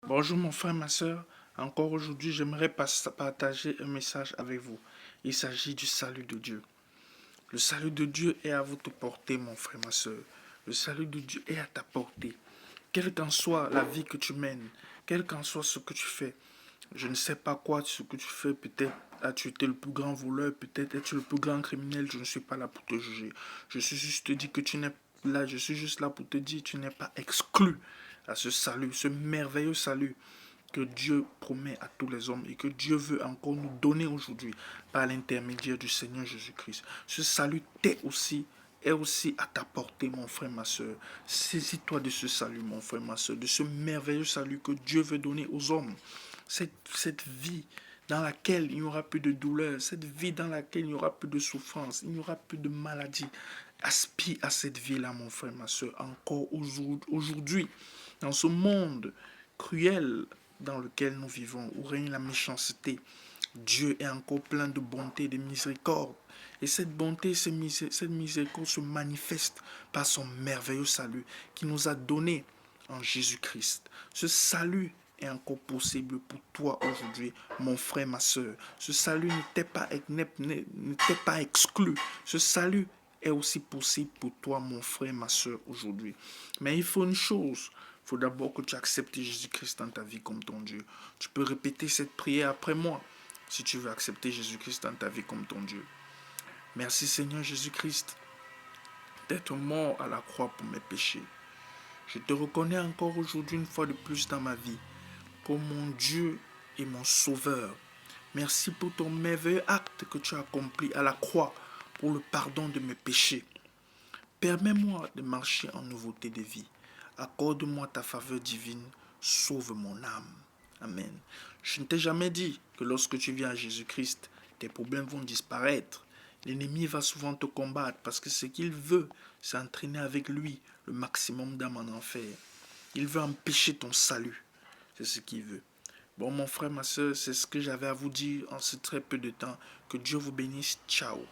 Bonjour mon frère, ma soeur. Encore aujourd'hui, j'aimerais partager un message avec vous. Il s'agit du salut de Dieu. Le salut de Dieu est à votre portée, mon frère, ma soeur. Le salut de Dieu est à ta portée. Quelle qu'en soit la vie que tu mènes, quel qu'en soit ce que tu fais, je ne sais pas quoi ce que tu fais. Peut-être as-tu été le plus grand voleur, peut-être es-tu le plus grand criminel. Je ne suis pas là pour te juger. Je suis juste te dire que tu n'es là. Je suis juste là pour te dire que tu n'es pas exclu à ce salut, ce merveilleux salut que Dieu promet à tous les hommes et que Dieu veut encore nous donner aujourd'hui par l'intermédiaire du Seigneur Jésus-Christ. Ce salut est aussi à ta portée, mon frère, ma soeur. Saisis-toi de ce salut, mon frère, ma soeur, de ce merveilleux salut que Dieu veut donner aux hommes. Cette vie dans laquelle il n'y aura plus de douleur, cette vie dans laquelle il n'y aura plus de souffrance, il n'y aura plus de maladie. Aspire à cette vie-là, mon frère, ma soeur, encore aujourd'hui, dans ce monde cruel dans lequel nous vivons, où règne la méchanceté. Dieu est encore plein de bonté et de miséricorde. Et cette bonté, cette miséricorde se manifeste par son merveilleux salut qui nous a donné en Jésus-Christ. Ce salut est encore possible pour toi aujourd'hui, mon frère, ma soeur. Ce salut n'était pas exclu. Ce salut est aussi possible pour toi, mon frère, ma soeur, aujourd'hui. Mais il faut une chose. Il faut d'abord que tu acceptes Jésus-Christ dans ta vie comme ton Dieu. Tu peux répéter cette prière après moi si tu veux accepter Jésus-Christ dans ta vie comme ton Dieu. Merci Seigneur Jésus-Christ d'être mort à la croix pour mes péchés. Je te reconnais encore aujourd'hui une fois de plus dans ma vie comme mon Dieu et mon Sauveur. Merci pour ton merveilleux acte que tu as accompli à la croix pour le pardon de mes péchés. Permets-moi de marcher en nouveauté de vie. Accorde-moi ta faveur divine. Sauve mon âme. Amen. Je ne t'ai jamais dit que lorsque tu viens à Jésus-Christ, tes problèmes vont disparaître. L'ennemi va souvent te combattre parce que ce qu'il veut, c'est entraîner avec lui le maximum d'âmes en enfer. Il veut empêcher ton salut. C'est ce qu'il veut. Bon, mon frère, ma soeur, c'est ce que j'avais à vous dire en ce très peu de temps. Que Dieu vous bénisse. Ciao.